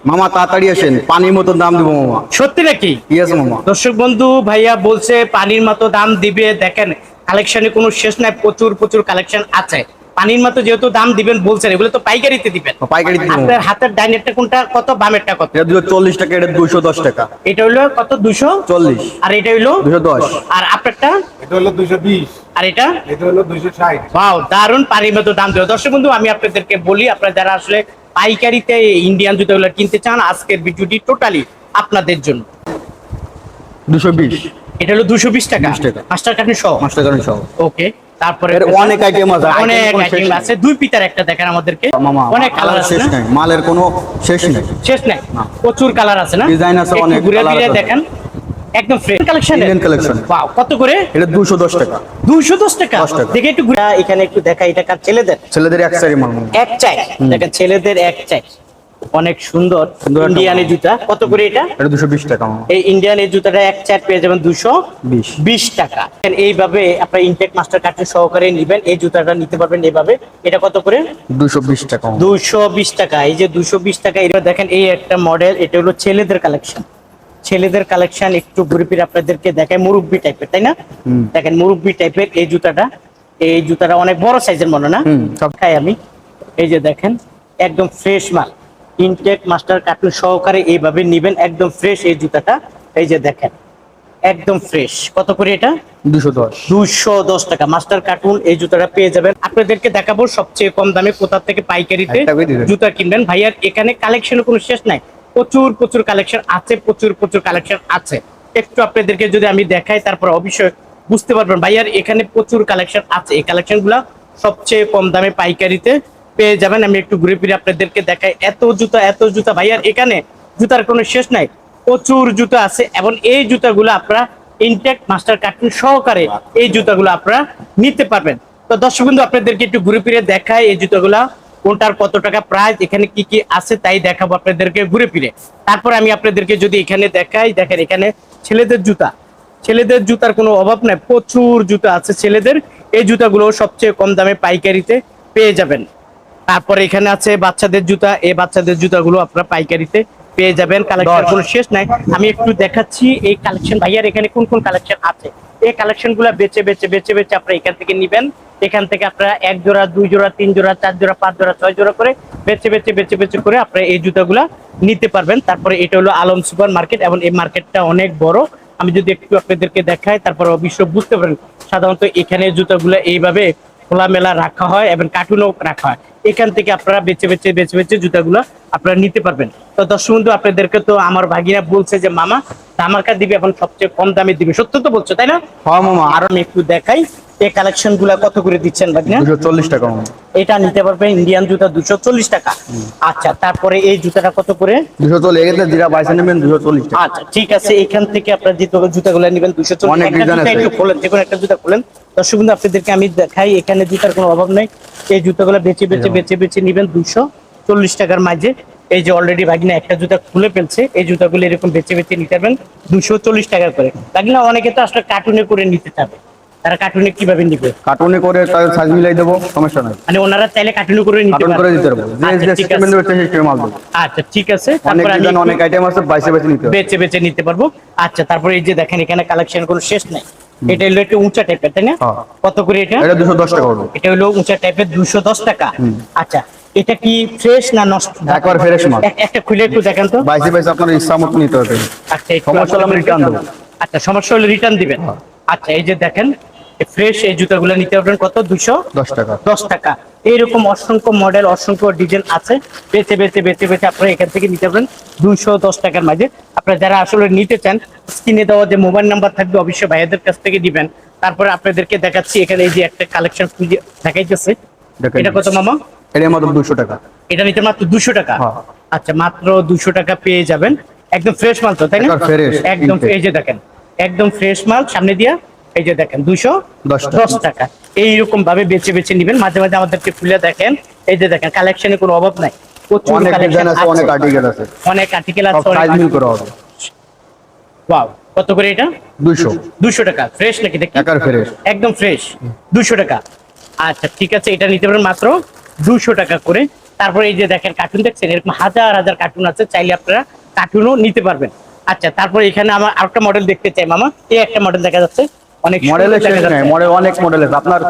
মামা তাড়াতাড়ি আসেন, পানির মতো দাম দিব মামা। সত্যি নাকি? ইয়েস মামা। দর্শক বন্ধু, ভাইয়া বলছে পানির মতো দাম দিবে। দেখেন কালেকশনে কোনো শেষ নাই, প্রচুর প্রচুর কালেকশন আছে। পানির মতো যেহেতু দাম দিবেন বলছেন, এগুলো তো পাইকারিতে দিবেন। পাইকারিতে দিব। আপনার হাতের ডাইনেরটা কোনটা কত, বামেরটা কত? এটা 240 টাকা, এটা 210 টাকা। এটা হইলো কত? 40। 240। আর এটা হইলো 210। আর আপনারটা? এটা হলো 220। আর এটা? এটা হলো 260। ওয়াও, দারুন পানির মতো দাম দেবে। দর্শক বন্ধু, আমি আপনাদেরকে বলি, আপনারা যারা আসলে পাইকারিতে ইন্ডিয়ান জুতাগুলো কিনতে চান, আজকের ভিডিওটি টোটালি আপনাদের জন্য। 220। এটা হলো 220 টাকা, 20 টাকা। মাস্টার কার্টুন সহ। মাস্টার কার্ড সহ। ওকে, তারপরে এর অনেক আইটেম আছে, অনেক আইটেম কোনো শেষ আইটেম নেই। আছে। দুই পিতার একটা দেখেন আমাদেরকে, মামা অনেক কালার আছে শেষ না? নাই, মালের কোনো শেষ নেই। শেষ নাই, না। প্রচুর কালার আছে না? ডিজাইন আছে, একটু অনেক ঘুরে কালার ফিরে আছে। দেখেন, একদম fresh collection. Indian collection। Wow, কত করে? এটা 210 টাকা। 210 টাকা। 10 টাকা। দেখে একটু ঘুরে, এখানে একটু দেখা, এটা কার? ছেলেদের ছেলেদের এক সারি মাল মামা। এক চাই। দেখেন ছেলেদের এক চাই, অনেক সুন্দর সুন্দর একটা ইন্ডিয়ান মাল। জুতা। কত করে এটা? এটা 220 টাকা মামা। এই ইন্ডিয়ান এই জুতাটা এক চার পেয়ে যাবেন 20। 220 টাকা। এইভাবে আপনার ইনটেক মাস্টার কার্ড সহকারে নেবেন, এই জুতাটা নিতে পারবেন এইভাবে। এটা কত করে? 220 টাকা মামা। 220 টাকা। এই যে 220 টাকা। এটা দেখেন, এই একটা মডেল, এটা হলো ছেলেদের কালেকশন। ছেলেদের কালেকশন একটু ঘুরে ফিরে আপনাদেরকে দেখায়, মুরব্বি টাইপের, তাই না? দেখেন মুরব্বি টাইপের এই জুতাটা। এই জুতাটা অনেক বড় সাইজের মনে না? সব খাই আমি। এই যে দেখেন, একদম ফ্রেশ মাল, ইনটেক মাস্টার কার্টুন সহকারে এইভাবে নিবেন, একদম ফ্রেশ এই জুতাটা। এই যে দেখেন, একদম ফ্রেশ। কত করে এটা? 210। 210 টাকা। মাস্টার কার্টুন এই জুতাটা পেয়ে যাবেন। আপনাদেরকে দেখাবো সবচেয়ে কম দামে কোথা থেকে পাইকারিতে একটা করে দিবেন। জুতা কিনবেন। ভাইয়ার এখানে কালেকশনের কোনো শেষ নাই, প্রচুর প্রচুর কালেকশন আছে, প্রচুর প্রচুর কালেকশন আছে। একটু আপনাদেরকে যদি আমি দেখাই, তারপর অবশ্যই বুঝতে পারবেন ভাইয়ার এখানে প্রচুর কালেকশন আছে। এই কালেকশন গুলা সবচেয়ে কম দামে পাইকারিতে পেয়ে যাবেন। আমি একটু ঘুরে ফিরে আপনাদেরকে দেখাই। এত জুতা, এত জুতা ভাইয়ার এখানে, জুতার কোনো শেষ নাই, প্রচুর জুতা আছে। এবং এই জুতাগুলো আপনারা ইনটেক মাস্টার কার্টুন সহকারে এই জুতাগুলো আপনারা নিতে পারবেন। তো দর্শক বন্ধু, আপনাদেরকে একটু ঘুরে ফিরে দেখাই এই জুতাগুলা কোনটার কত টাকা প্রাইস, এখানে কি কি আছে তাই দেখাবো আপনাদেরকে ঘুরে ফিরে। তারপর আমি আপনাদেরকে যদি এখানে দেখাই, দেখেন এখানে ছেলেদের জুতা। ছেলেদের জুতার কোনো অভাব নাই, প্রচুর জুতা আছে ছেলেদের। এই জুতাগুলো সবচেয়ে কম দামে পাইকারিতে পেয়ে যাবেন। তারপরে এখানে আছে বাচ্চাদের জুতা। এই বাচ্চাদের জুতাগুলো আপনারা পাইকারিতে পেয়ে যাবেন। কালেকশন কোনো শেষ নাই। আমি একটু দেখাচ্ছি এই কালেকশন ভাইয়ার এখানে কোন কোন কালেকশন আছে। এই কালেকশন গুলা বেছে বেছে বেছে বেছে আপনারা এখান থেকে নিবেন। এখান থেকে আপনারা 1 জোড়া, 2 জোড়া, 3 জোড়া, 4 জোড়া, 5 জোড়া, 6 জোড়া করে বেছে বেছে বেছে বেছে করে আপনারা এই জুতাগুলা নিতে পারবেন। তারপরে এটা হলো আলম সুপার মার্কেট, এবং এই মার্কেটটা অনেক বড়। আমি যদি একটু আপনাদেরকে দেখাই, তারপর অবশ্য বুঝতে পারেন। সাধারণত এখানে জুতাগুলো এইভাবে খোলামেলা রাখা হয় এবং কার্টুনও রাখা হয়। এখান থেকে আপনারা বেছে বেছে বেছে বেছে জুতাগুলো আপনারা নিতে পারবেন। তো দর্শক বন্ধু, আপনাদেরকে তো আমার ভাগিনা বলছে যে মামা ধামাকা দিবে, এখন সবচেয়ে কম দামে দিবে। সত্য তো বলছো, তাই না? হ্যাঁ মামা। আর আমি একটু দেখাই এই কালেকশন গুলা কত করে দিচ্ছেন ভাগিনা। 240 টাকা মামা। এটা নিতে পারবেন ইন্ডিয়ান জুতা 240 টাকা। আচ্ছা, তারপরে এই জুতাটা কত করে? 240। এগুলো যেটা বাইসে নেবেন 240 টাকা। আচ্ছা ঠিক আছে, এখান থেকে আপনারা যে জুতাগুলো নেবেন 240। অনেক একটা ডিজাইন জুতা আছে। একটু খোলেন, যে কোনো একটা জুতা খোলেন। দর্শক বন্ধু, আপনাদেরকে আমি দেখাই, এখানে জুতার কোনো অভাব নেই। এই জুতাগুলো বেছে বেছে বেছে বেছে নেবেন 240 টাকার মাঝে। এই যে অলরেডি ভাগিনা একটা জুতা খুলে ফেলছে। এই জুতাগুলো এরকম বেছে বেছে নিতে পারবেন 240 টাকা করে। ভাগিনা অনেকে তো আসলে কার্টুনে করে নিতে চাবে, তারা কার্টুনে কিভাবে নিবে? কার্টুনে করে তার সাইজ মিলাই দেবো, সমস্যা নাই। মানে ওনারা চাইলে কার্টুনে করে নিতে কার্টুন করে পারবে। দিতে পারবো, যে আচ্ছা, যে ঠিক সিস্টেমে আছে। নেবে সেই সিস্টেমে মাল দেবো। আচ্ছা ঠিক আছে, অনেক তারপর আমি ডিজাইন, একটু অনেক আইটেম আছে, বাইসে বাইসে নিতে হবে। বেছে বেছে নিতে পারবো। আচ্ছা, তারপরে এই যে দেখেন এখানে কালেকশন কোনো শেষ নাই। এটা হলো একটু উঁচা টাইপের, তাই না? হ্যাঁ। কত করে এটা? এটা 210 টাকা হবে। এটা হলো উঁচা টাইপের 210 টাকা। আচ্ছা, এটা কি ফ্রেশ না নষ্ট? একবার ফ্রেশ মাল। একটা খুলে একটু দেখেন তো। বাইসে বাইসে আপনার ইচ্ছা মতো নিতে হবে। আচ্ছা, একটু সমস্যা হলে আমি রিটার্ন দেবো। আচ্ছা, সমস্যা হলে রিটার্ন দিবেন। আচ্ছা, এই যে দেখেন ফ্রেশ এই জুতাগুলো নিতে পারবেন কত? 210 টাকা। 10 টাকা। এইরকম অসংখ্য মডেল, অসংখ্য ডিজাইন আছে। বেছে বেছে বেছে বেছে আপনারা এখান থেকে নিতে পারবেন 210 টাকার মাঝে। আপনারা যারা আসলে নিতে চান, স্ক্রিনে দেওয়া যে মোবাইল নাম্বার থাকবে অবশ্যই ভাইয়াদের কাছ থেকে দিবেন। তারপরে আপনাদেরকে দেখাচ্ছি এখানে এই যে একটা কালেকশন খুঁজে দেখাইতেছে। দেখেন। এটা কত মামা? এটা মাত্র 200 টাকা। এটা নিতে মাত্র 200 টাকা। হ্যাঁ। আচ্ছা, মাত্র 200 টাকা পেয়ে যাবেন। একদম ফ্রেশ মাল তো, তাই না? একদম fresh, একদম। intake। এই যে দেখেন, একদম ফ্রেশ মাল সামনে দিয়া। এই যে দেখেন 210 টাকা। এইরকম ভাবে বেছে বেছে নিবেন। মাঝে মাঝে আমাদেরকে খুলে দেখেন। এই যে দেখেন কালেকশনে কোনো অভাব নাই, প্রচুর অনেক কালেকশন ডিজাইন আছে, অনেক আছে, আর্টিকেল আছে, অনেক আর্টিকেল সব আছে। সাইজ মিল করা হবে। ওয়াও, কত করে এটা? 200 200 টাকা। ফ্রেশ নাকি দেখি? টাকার ফ্রেশ। একদম ফ্রেশ 200 টাকা। আচ্ছা ঠিক আছে, এটা নিতে পারেন মাত্র 200 টাকা করে। তারপরে এই যে দেখেন কার্টুন দেখছেন, এরকম হাজার হাজার কার্টুন আছে, চাইলে আপনারা কার্টুনও নিতে পারবেন। আচ্ছা, তারপরে এখানে আমার আরেকটা মডেল দেখতে চাই মামা, এই একটা মডেল দেখা যাচ্ছে, অনেক মডেলের সুন্দর শেষ দেখা নাই, যাচ্ছে। মডেল অনেক মডেল আছে, আপনার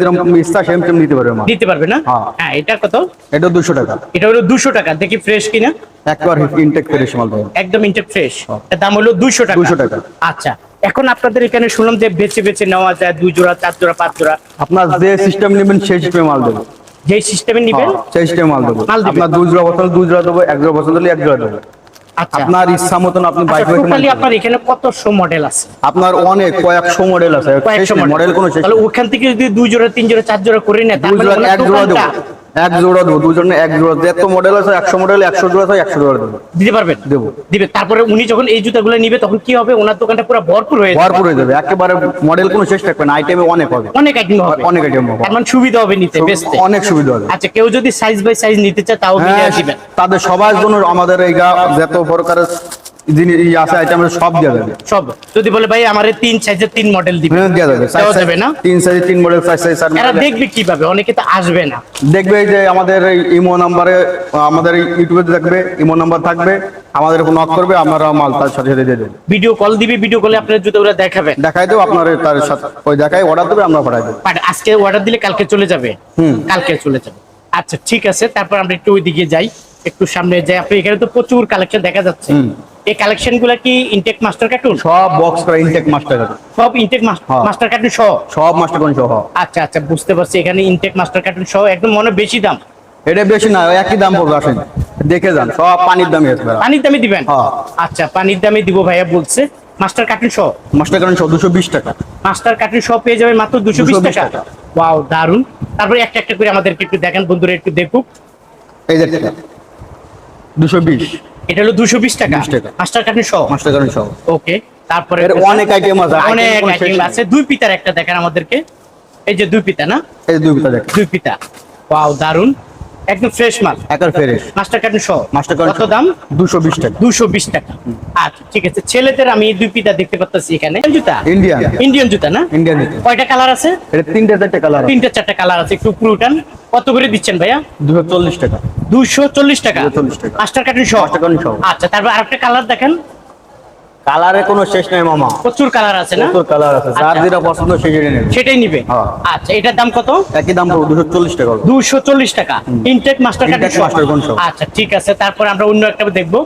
যেরকম ইচ্ছা সেরকম নিতে পারবে মাল। দিতে পারবে না? হ্যাঁ। হ্যাঁ, এটা কত? এটা 200 টাকা, এটা হলো 200 টাকা। দেখি ফ্রেশ কিনা, একবার ইনটেক ফ্রেশ মাল পাবেন। একদম ইনটেক ফ্রেশ। হ্যাঁ। এর দাম হলো 200 টাকা। 200 টাকা। আচ্ছা, এখন আপনাদের এখানে শুনলাম যে বেছে বেছে নেওয়া যায়, 2 জোড়া 4 জোড়া 5 জোড়া, আপনার যে সিস্টেম নেবেন সেই সিস্টেমে মাল দেবো। যে সিস্টেমে নেবেন সেই সিস্টেমে মাল দেবো। মাল দিবেন। আপনার 2 জোড়া পছন্দ 2 জোড়া দেবো, 1 জোড়া পছন্দ হলে 1 জোড়া দেবো। আচ্ছা, আপনার ইচ্ছা মতন আপনি বাইক বাইক টোটালি আপনার এখানে কতশো মডেল আছে? আপনার অনেক কয়েকশো মডেল আছে, কয়েকশো মডেল কোনো শেষ তাহলে নেই। ওখান থেকে যদি 2 জোড়া 3 জোড়া 4 জোড়া করে নেয়, তার 2 মানে জোড়া ওনার 1 জোড়া দেবো, দোকানটা 1 জোড়া দেবো, 2 জন্য 1 জোড়া, যত মডেল আছে 100 মডেল 100 জোড়া আছে, 100 জোড়া দেবো। দিতে পারবেন? দেবো। দিবে। তারপরে উনি যখন এই জুতাগুলো নিবে তখন কি হবে, ওনার দোকানটা পুরো ভরপুর হয়ে যাবে, ভরপুর হয়ে যাবে, একেবারে মডেল কোনো শেষ থাকবে না, আইটেমে অনেক হবে, অনেক আইটেম হবে, অনেক আইটেম হবে, তার মানে সুবিধা হবে নিতে, বেচতে। অনেক সুবিধা হবে। আচ্ছা, কেউ যদি সাইজ বাই সাইজ নিতে চায় তাও হ্যাঁ, মিলিয়ে দিবেন? তাদের সবার জন্য আমাদের এই যত প্রকারের জিনিস আছে আইটেম সব দেওয়া যাবে। সব যদি বলে ভাই আমার 3 সাইজের 3 মডেল দিবেন, হ্যাঁ, দেওয়া যাবে, দেওয়া যাবে না? 3 সাইজ 3 মডেল 4 সাইজ 4 এরা মডেল দেখবে কিভাবে? অনেকে তো আসবে না। দেখবে যে আমাদের এই ইমো নাম্বারে, আমাদের ইউটিউবে দেখবে, ইমো নাম্বার থাকবে, আমাদের উপর নক করবে, আমরা মাল তার সাথে সাথে দিয়ে দেবো, ভিডিও কল দিবে, ভিডিও কলে আপনার জুতোগুলো দেখাবেন, দেখাই দেবো, আপনার তার সাথে ওই দেখাই অর্ডার দেবে, আমরা পাঠাই দেবো। বাট আজকে অর্ডার দিলে কালকে চলে যাবে। কালকে চলে যাবে। আচ্ছা, ঠিক আছে। তারপর আমরা একটু ওইদিকে যাই, একটু সামনে যাই। আপনি এখানে তো প্রচুর কালেকশন দেখা যাচ্ছে। এই কালেকশন গুলা কি ইনটেক মাস্টার কার্টুন? সব বক্স করা ইনটেক মাস্টার কার্টুন, সব ইনটেক হ্যাঁ। মাস্টার কার্টুন সহ? সব মাস্টার কার্টুন সহ। আচ্ছা আচ্ছা, বুঝতে পারছি। এখানে ইনটেক মাস্টার কার্টুন সহ, একদম মনে বেশি দাম? এটা বেশি না, একই দাম পড়বে, আসেন দেখে যান, সব পানির দামই আছে ভাইয়া। পানির দামে দিবেন? হ্যাঁ। আচ্ছা, পানির দামে দিব ভাইয়া বলছে। মাস্টার কার্টুন সহ? মাস্টার কার্টুন সহ 220 টাকা। মাস্টার কার্টুন সহ পেয়ে যাবে মাত্র 220 টাকা। টাকা। ওয়াও, দারুন। তারপরে একটা একটা করে আমাদেরকে একটু দেখেন, বন্ধুরা একটু দেখুক। এই যে 220, এটা হলো 220 টাকা 20 টাকা। মাস্টার কার্টুন সহ? মাস্টার কার্টুন সহ। ওকে। তারপরে এর অনেক আইটেম আছে, অনেক item কোনো শেষ আইটেম নেই। আছে। 2 পিতার একটা দেখেন আমাদেরকে, এই যে 2 পিতা না? এই যে 2 পিতা দেখেন, 2 পিতা। ওয়াও, দারুন, একদম ফ্রেশ মাল। একার ফ্রেশ। মাস্টার কার্টুন সহ? মাস্টার কার্টুন কত দাম? 220 টাকা। 220 টাকা। আচ্ছা, ঠিক আছে। ছেলেদের আমি 2 পিতা দেখতে পাচ্ছি এখানে। জুতা? ইন্ডিয়ান, ইন্ডিয়ান জুতা না? ইন্ডিয়ান। কয়টা কালার আছে? এটা 3টে 4টে কালার আছে। 3টে 4টে কালার আছে। একটু পুরোটান কত করে দিচ্ছেন ভাইয়া? 240 টাকা। 240 টাকা 240 টাকা। মাস্টার কার্টুন সহ? মাস্টার কার্টুন সহ। আচ্ছা, তারপর আরেকটা কালার দেখেন। কালারে কোনো শেষ নাই মামা, প্রচুর কালার আছে না? প্রচুর কালার আছে, যার আচ্ছা। যেটা পছন্দ সেই যেটা নেবে। সেটাই নিবে? হ্যাঁ। আচ্ছা, এটার দাম কত? একই দাম পড়বে 240 টাকা। 240 টাকা intake master cartoon Intake master card সহ। আচ্ছা, ঠিক আছে। তারপর আমরা অন্য একটা দেখবো।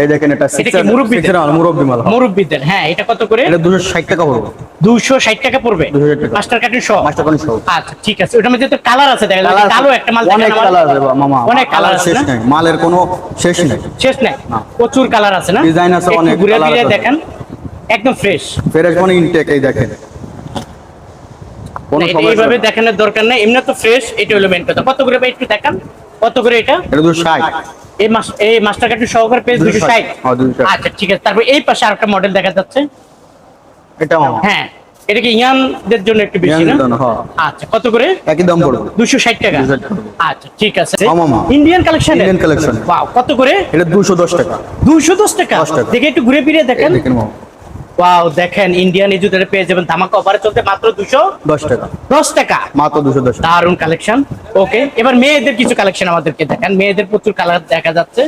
এই দেখেন, এটা এটা কি মুরব্বিদের? মুরব্বি মাল। মুরব্বিদের। হ্যাঁ, এটা কত করে? এটা 260 টাকা পড়বে। 260 টাকা পড়বে 260 টাকা। মাস্টার কার্টুন সহ? মাস্টার কার্টুন সহ। আচ্ছা, ঠিক আছে। ওটার মধ্যে তো কালার আছে, দেখা যাচ্ছে। কালার কালো একটা মাল অনেক দেখেন আমার। কালার আছে মামা, অনেক কালার আছে শেষ না? নাই, মালের কোনো শেষ নেই। শেষ নাই, না। প্রচুর কালার আছে না? Design আছে একটু অনেক, ঘুরে colour ফিরে আছে। দেখেন, একদম ফ্রেশ। ফ্রেশ মানে ইনটেক, এই দেখেন কোনো সমস্যা এইভাবে নেই। দেখানোর দরকার নেই, এমনি তো ফ্রেশ। এটা হলো মেন কথা। কত করে ভাই একটু দেখান, কত করে এটা? এটা 260। এই মাস্টার কার্টুন সহকারে পেজ 260? হ্যাঁ, 260। আচ্ছা, ঠিক আছে। তারপর এই পাশে আরেকটা মডেল দেখা যাচ্ছে। এটা মামা হ্যাঁ, এটা কি ইয়ানদের জন্য একটু বেশি না? ইয়ানদের জন্য, হ্যাঁ। আচ্ছা, কত করে? একই দাম পড়বে। 260 টাকা। 260 টাকা। আচ্ছা, ঠিক আছে। হ্যাঁ, মামা। Indian collection? Indian collection। Wow, কত করে? এটা 210 টাকা। 210 টাকা? 10 টাকা। দেখে একটু ঘুরে ফিরে এই দেখেন। দেখেন মামা, ওয়াও, দেখেন ইন্ডিয়ান এই জুতোটা পেয়ে যাবেন ধামাকা অফারে চলতে মাত্র 10 টাকা, 210 টাকা। মাত্র 210 টাকা। দারুন কালেকশন। ওকে, এবার মেয়েদের কিছু কালেকশন আমাদেরকে দেখান। মেয়েদের প্রচুর কালার দেখা যাচ্ছে,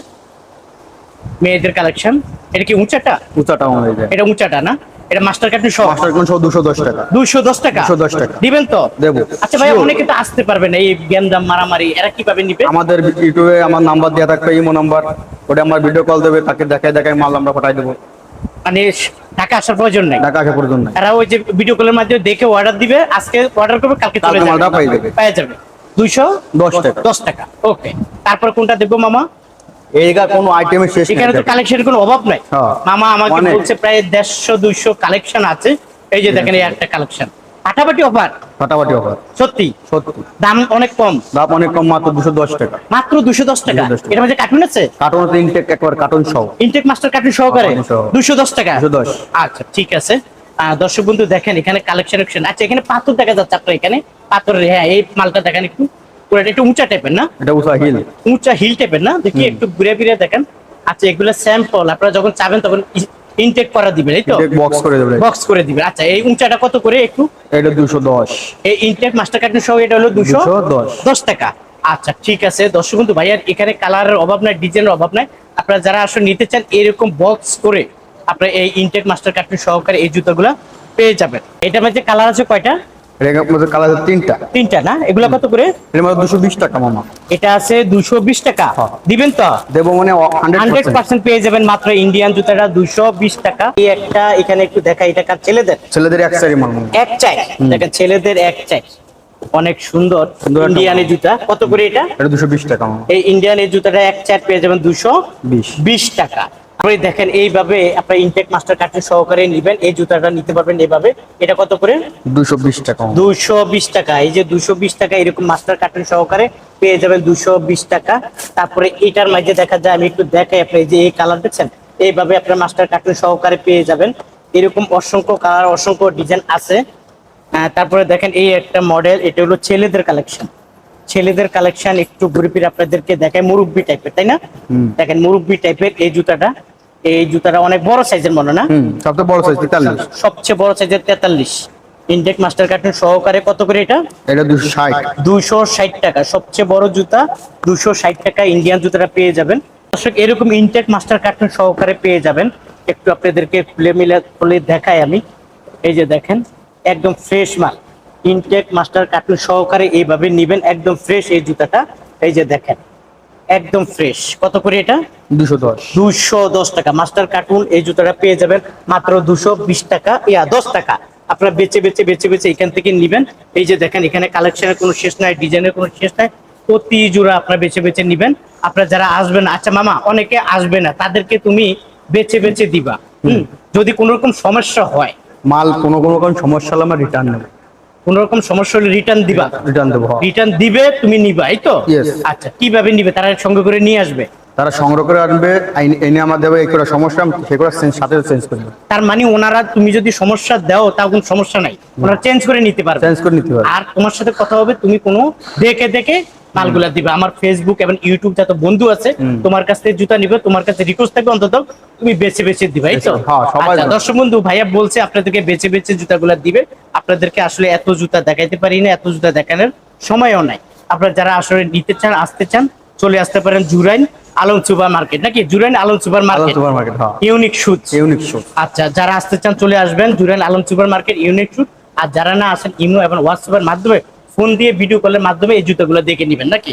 মেয়েদের কালেকশন। এটা কি উঁচাটা? উঁচাটা মামা, এই যে এটা উঁচাটা না? এটা মাস্টার কার্টুন সহ? মাস্টার কার্টুন সহ 210 টাকা। 210 টাকা? 210 টাকা। দিবেন তো? দেবো। আচ্ছা ভাই, Sure। অনেকে তো আসতে পারবে না, এই গেমদাম মারামারি এরা কিভাবে নিবে? আমাদের ইউটিউবে আমার নাম্বার দেওয়া থাকবে, ইমো নাম্বার, ওটা আমার ভিডিও কল দেবে, তাকে দেখায় দেখায় মাল আমরা পাঠাই দেবো। মানে ঢাকা আসার প্রয়োজন নেই? ঢাকা আসা পর্যন্ত এরা ওই যে ভিডিও কলের মাধ্যমে দেখে অর্ডার দিবে, আজকে অর্ডার করবে, কালকে চলে কালকে মালটা যাবে, পেয়ে যাবে। পেয়ে যাবে। 210 টাকা। টাকা। ওকে, তারপর কোনটা দেখবো মামা? এইটা কোনো আইটেমের শেষ এখানে তো নেই। কালেকশনের কোনো অভাব নাই। হ্যাঁ। মামা আমাকে অনেক। বলছে প্রায় 150-200 কালেকশন আছে। এই যে দেখেন, এই একটা কালেকশন ফাটাফাটি অফার। ফাটাফাটি অফার, সত্যি সত্যি দাম অনেক কম, দাম অনেক কম, মাত্র 210 টাকা। মাত্র 210 টাকা। 210 টাকা। এর মধ্যে কার্টুন আছে? কার্টুন ইনটেক একবার কার্টুন সহ। ইনটেক মাস্টার কার্টুন সহকারে কার্টুন সহ। 210 টাকা? 210। আচ্ছা, ঠিক আছে। দর্শক বন্ধু দেখেন, এখানে কালেকশন। আচ্ছা, এখানে পাথর দেখা যাচ্ছে আপনার এখানে পাথরের। হ্যাঁ, এই মালটা দেখেন একটু, পুরোটা একটু উঁচা টাইপের না? এটা উষা হিল। উঁচা হিল টাইপের না? দেখি একটু ঘুরে ফিরে দেখেন। আচ্ছা, এগুলো স্যাম্পল, আপনারা যখন চাবেন তখন ইনটেক করা দিবেন, এই তো? বক্স করে দেবে। বক্স করে দিবেন। আচ্ছা, এই উঁচাটা কত করে একটু? এটা 210। এই ইনটেক মাস্টার কার্টুন সহ এটা হলো 210 টাকা। আচ্ছা ঠিক আছে দর্শক বন্ধু, ভাইয়ার এখানে কালারের অভাব নাই, ডিজাইনের অভাব নাই। আপনারা যারা আসলে নিতে চান এরকম বক্স করে আপনারা এই ইনটেক মাস্টার কার্টুন সহকারে এই জুতাগুলো পেয়ে যাবেন। এটার মধ্যে কালার আছে কয়টা? এর মধ্যে কালার আছে তিনটা। তিনটা না? এগুলো কত করে? এর মধ্যে 220 টাকা মামা। এটা আছে 220 টাকা। হ্যাঁ। দিবেন তো? দেবো মানে 100%। 100% পেয়ে যাবেন মাত্র ইন্ডিয়ান জুতাটা 220 টাকা। এই একটা এখানে একটু দেখা, এটা কার? ছেলেদের ছেলেদের এক সারি মাল মামা। এক চাই, দেখেন ছেলেদের এক চাই, অনেক সুন্দর সুন্দর একটা ইন্ডিয়ানের জুতা। কত করে এটা? এটা 220 টাকা মামা। এই ইন্ডিয়ান এই জুতাটা এক চার পেয়ে যাবেন 220 টাকা। আপনি দেখেন এইভাবে আপনার ইনটেক মাস্টার কার্টুন সহকারে নেবেন, এই জুতাটা নিতে পারবেন এইভাবে। এটা কত করে? 220 টাকা মামা। 220 টাকা। এই যে 220 টাকা এরকম মাস্টার কার্টুন সহকারে পেয়ে যাবেন 220 টাকা। তারপরে এটার মাঝে দেখা যায়, আমি একটু দেখাই আপনি, এই যে এই কালার দেখছেন, এইভাবে আপনার মাস্টার কার্টুন সহকারে পেয়ে যাবেন। এরকম অসংখ্য কালার, অসংখ্য ডিজাইন আছে। তারপরে দেখেন এই একটা মডেল, এটা হলো ছেলেদের কালেকশন। ছেলেদের কালেকশন একটু ঘুরে ফিরে আপনাদেরকে দেখায়, মুরব্বি টাইপের, তাই না? দেখেন মুরব্বি টাইপের এই জুতাটা। এই জুতাটা অনেক বড় সাইজের মনে না? সবচেয়ে বড় সাইজ 43। সবচেয়ে বড় সাইজের 43। ইনটেক মাস্টার কার্টুন সহকারে কত করে এটা? এটা 260। 260 টাকা। সবচেয়ে বড় জুতা 260 টাকা ইন্ডিয়ান জুতাটা পেয়ে যাবেন। দর্শক এরকম ইনটেক মাস্টার কার্টুন সহকারে পেয়ে যাবেন। একটু আপনাদেরকে খুলে মিলে খুলে দেখাই আমি। এই যে দেখেন একদম ফ্রেশ মাল, ইনটেক মাস্টার কার্টুন সহকারে এইভাবে নিবেন, একদম ফ্রেশ এই জুতাটা। এই যে দেখেন একদম ফ্রেশ। কত করে এটা? 210। 210 টাকা। মাস্টার কার্টুন এই জুতাটা পেয়ে যাবেন মাত্র 220 টাকা, 10 টাকা। আপনারা বেচে বেচে বেচে বেচে এখান থেকে নিবেন। এই যে দেখেন এখানে কালেকশনের কোনো শেষ নাই, ডিজাইনের কোনো শেষ নাই, প্রতি জোড়া আপনারা বেচে বেচে নিবেন। আপনারা যারা আসবেন, আচ্ছা মামা অনেকে আসবে না, তাদেরকে তুমি বেচে বেচে দিবা। যদি কোনো রকম সমস্যা হয়, মাল কোনো রকম সমস্যা হলে আমরা রিটার্ন নেব। কোনো রকম সমস্যা হলে রিটার্ন দিবা? রিটার্ন দেবো। রিটার্ন দিবে, তুমি নিবা, এই তো? Yes. আচ্ছা কিভাবে নিবে? তারা সঙ্গে করে নিয়ে আসবে? তারা সংগ্রহ করে আনবে, এনে আমার দেবে, এই করে সমস্যা সে করে সাথে চেঞ্জ করবে। তার মানে ওনারা, তুমি যদি সমস্যা দাও তাও কোনো সমস্যা নাই, ওনারা চেঞ্জ করে নিতে পারবে। চেঞ্জ করে নিতে পারবে। আর তোমার সাথে কথা হবে, তুমি কোনো দেখে দেখে মালগুলা দিবে। আমার ফেসবুক এবং ইউটিউব যত বন্ধু আছে তোমার কাছ থেকে জুতা নিবে, তোমার কাছে রিকোয়েস্ট থাকবে অন্তত তুমি বেছে বেছে দিবে, এই তো? হ্যাঁ, সবাই আচ্ছা দর্শক বন্ধু, ভাইয়া বলছে আপনাদেরকে বেছে বেছে জুতাগুলা দিবে। আপনাদেরকে আসলে এত জুতা দেখাইতে পারি না, এত জুতা দেখানোর সময়ও নাই। আপনারা যারা আসলে নিতে চান, আসতে চান, চলে আসতে পারেন জুরাইন আলম সুপার মার্কেট, নাকি? Jurain Alam supermarket, supermarket. হ্যাঁ, ইউনিক শুজ। Unique shoe. আচ্ছা যারা আসতে চান চলে আসবেন Jurain Alam supermarket, unique shoes. আর যারা না আসেন, ইমো এবং হোয়াটসঅ্যাপের মাধ্যমে ফোন দিয়ে ভিডিও কলের মাধ্যমে এই জুতাগুলো দেখে নেবেন, নাকি?